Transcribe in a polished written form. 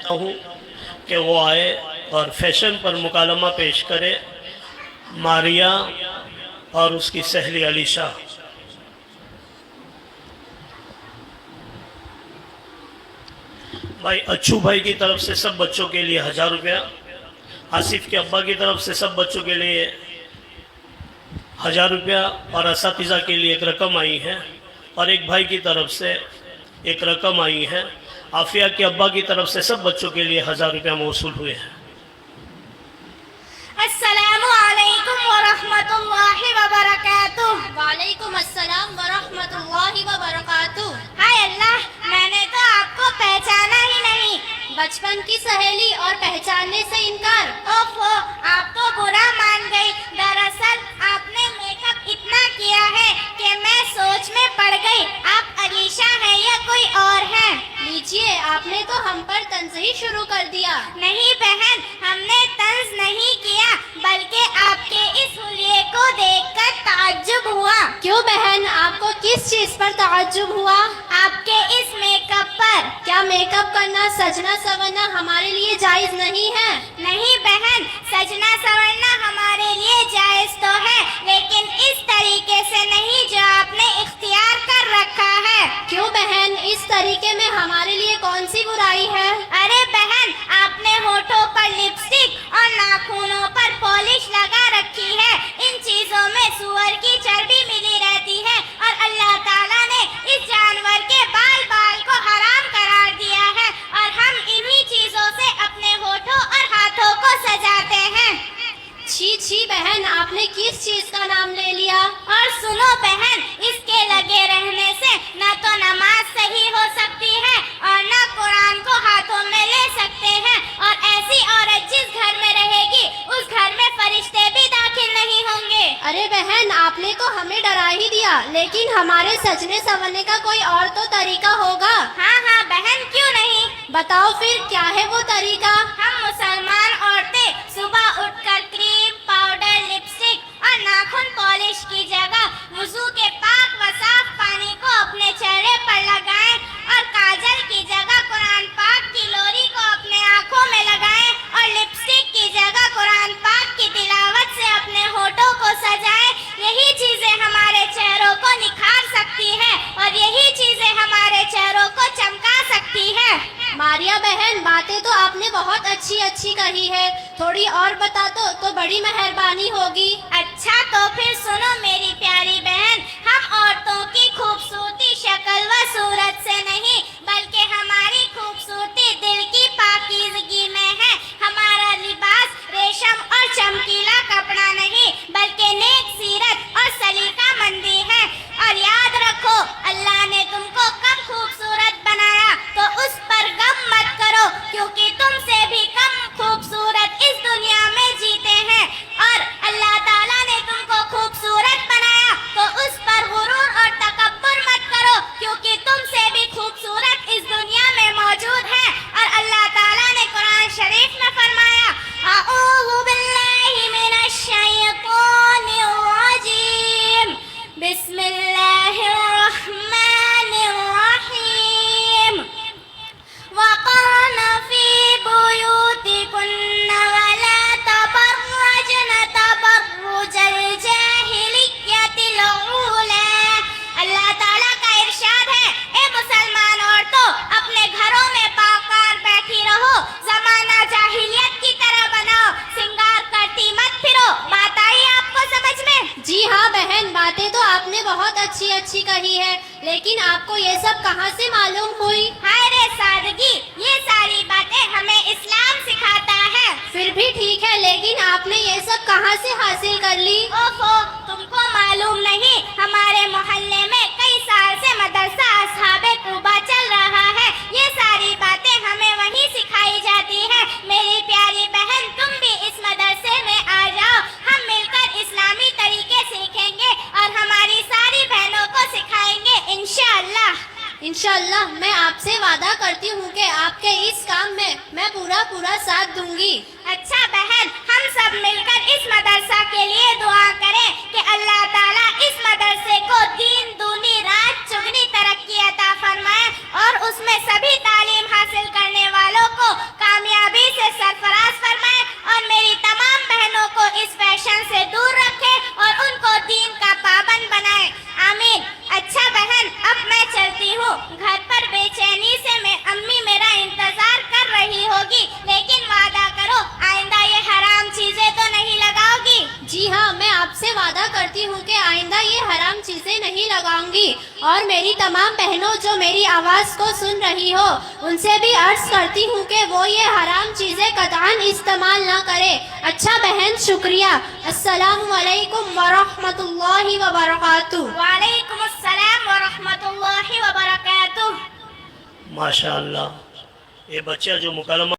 دیتا ہوں کہ وہ آئے اور فیشن پر مکالمہ پیش کرے ماریہ اور اس کی سہیلی علیشہ۔ بھائی اچھو بھائی کی طرف سے سب بچوں کے لیے 1000 روپیہ، آصف کے ابا کی طرف سے سب بچوں کے لیے 1000 روپیہ اور اساتذہ کے لیے ایک رقم آئی ہے، اور ایک بھائی کی طرف سے ایک رقم آئی ہے۔ عافیہ کے ابا کی طرف سے سب بچوں کے لیے 1000 روپیہ موصول ہوئے ہیں۔ السلام علیکم ورحمۃ اللہ وبرکاتہ۔ وعلیکم السلام ورحمۃ اللہ وبرکاتہ۔ ہائے اللہ، میں نے تو آپ کو پہچانا ہی نہیں۔ بچپن کی سہیلی اور پہچاننے سے انکار۔ اوفو، آپ تو برا مان گئی۔ دراصل آپ نے میک اپ اتنا کیا ہے کہ میں سوچ میں پڑ گئی آپ علیشہ ہیں یا کوئی اور ہیں۔ لیجیے، آپ نے تو ہم پر طنز ہی شروع کر دیا۔ نہیں بہن، ہم نے طنز نہیں کیا، بلکہ آپ کے اس حلیے کو دیکھ کر تعجب ہوا۔ کیوں بہن، آپ کو کس چیز پر تعجب ہوا؟ آپ کے اس میک اپ پر۔ کیا میک اپ کرنا، سجنا سنورنا ہمارے لیے جائز نہیں ہے؟ نہیں بہن، سجنا سنورنا ہمارے لیے جائز تو ہے، لیکن اس طریقے سے نہیں جو آپ نے اختیار کر رکھا ہے۔ کیوں بہن، اس طریقے میں ہمارے لیے کون سی برائی ہے؟ ارے بہن، آپ نے ہونٹوں پر لپسٹک اور ناخنوں پر پالش لگا رکھی ہے۔ ان چیزوں میں سور کی چربی ملی رہتی ہے، اور اللہ تعالیٰ نے اس جانور کے بال کو حرام قرار دیا ہے، اور ہم انہی چیزوں سے اپنے ہونٹوں اور ہاتھوں کو سجاتے ہیں۔ چھی چھی بہن، آپ نے کس چیز کا نام لے لیا؟ اور سنو بہن، اس کے لگے رہنے سے نہ تو نماز صحیح ہو سکتی ہے اور نہ قرآن کو ہاتھوں میں لے سکتے ہیں، اور ایسی عورت جس گھر میں رہے گی اس گھر میں فرشتے بھی داخل نہیں ہوں گے۔ ارے بہن، آپ نے تو ہمیں ڈرا ہی دیا، لیکن ہمارے سجنے سنورنے کا کوئی اور تو طریقہ ہوگا۔ ہاں ہاں بہن، کیوں نہیں؟ بتاؤ پھر کیا ہے وہ طریقہ؟ ہم مسلمان عورتیں صبح اٹھ کر کریم، پاؤڈر، لپسٹک اور ناخن پالش کی جگہ وضو کے پاک و صاف پانی کو اپنے چہرے پر لگائیں، اور کاجل کی جگہ قرآن پاک کی لوری کو اپنے آنکھوں میں لگائیں، اور لپسٹک کی جگہ قرآن پاک کی تلاوت سے اپنے ہونٹوں کو سجائیں۔ یہی چیزیں ہمارے چہروں کو نکھار سکتی ہیں، اور یہی چیزیں ہمارے چہروں کو چمکا سکتی ہیں۔ ماریہ بہن، باتیں تو آپ نے بہت اچھی کہی ہے، تھوڑی اور بتا دو تو بڑی مہربانی ہوگی۔ اچھا تو پھر سنو میری پیاری بہن، ہم عورتوں کی خوبصورتی شکل و صورت سے نہیں، بلکہ ہماری خوبصورتی دل کی پاکیزگی میں ہے۔ ہمارا لباس ریشم اور چمکیلا کپڑا نہیں، بلکہ نیک سیرت اور سلیقہ مندی ہے۔ اور یاد رکھو، اللہ نے تم کو کم خوبصورت بنایا تو اس پر غم مت کرو، کیونکہ تم سے بھی کم خوبصورت اس دنیا میں جیتے ہیں۔ اور اللہ تعالیٰ نے تم کو خوبصورت بنایا تو اس پر غرور اور تکبر مت کرو، کیونکہ تم سے بھی خوبصورت اس دنیا میں موجود ہے۔ اور اللہ تعالیٰ نے قرآن شریف میں فرمایا، اعوذ باللہ من الشیطان الرجیم، بسم اللہ الرحمن الرحیم، وقرن فی بیوتکن ولا تبرجن تبرج الجاہلیت الاولی۔ اللہ تعالیٰ کا ارشاد ہے، اے مسلمان عورتوں، اپنے گھروں میں باوقار بیٹھی رہو، زمانہ جاہلیت کی طرح بناؤ، سنگار کرتی مت پھرو۔ بات آئی آپ کو سمجھ میں؟ جی ہاں بہن، باتیں تو آپ نے بہت اچھی کہی ہے، لیکن آپ کو یہ سب کہاں سے معلوم ہوئی؟ ہائے رے سادگی، یہ ساری باتیں ہمیں اسلام سکھاتا ہے۔ پھر بھی ٹھیک ہے، لیکن آپ نے یہ سب کہاں سے حاصل کر لی؟ اوفو، تم کو معلوم نہیں، ہمارے محلے میں کئی سال سے مدرسہ اصحاب قباء چل رہا ہے، یہ ساری باتیں ہمیں وہیں سکھائی جاتی ہے۔ میری پیاری بہن، تم بھی اس مدرسے میں آ جاؤ، ہم مل کر اسلامی طریقے سیکھیں گے اور ہماری ساری بہنوں کو سکھائیں گے انشاءاللہ۔ انشاءاللہ، میں آپ سے وعدہ کرتی ہوں کہ آپ کے اس کام میں میں پورا ساتھ دوں گی۔ اچھا بہن، ہم سب مل کر اس مدرسہ کے لیے دعا کریں کہ اللہ تعالیٰ اس مدرسے کو دین دونی رات چگنی ترقی عطا فرمائے، اور اس میں سبھی تعلیم حاصل کرنے والوں کو حرام چیزیں نہیں لگاؤں گی، اور میری تمام بہنوں جو میری آواز کو سن رہی ہو ان سے بھی عرض کرتی ہوں کہ وہ یہ حرام چیزیں قطعاً استعمال نہ کرے۔ اچھا بہن شکریہ، السلام علیکم ورحمۃ اللہ وبرکاتہ۔ وعلیکم السلام ورحمۃ اللہ وبرکاتہ۔ ماشاء اللہ، یہ بچہ جو مکالمہ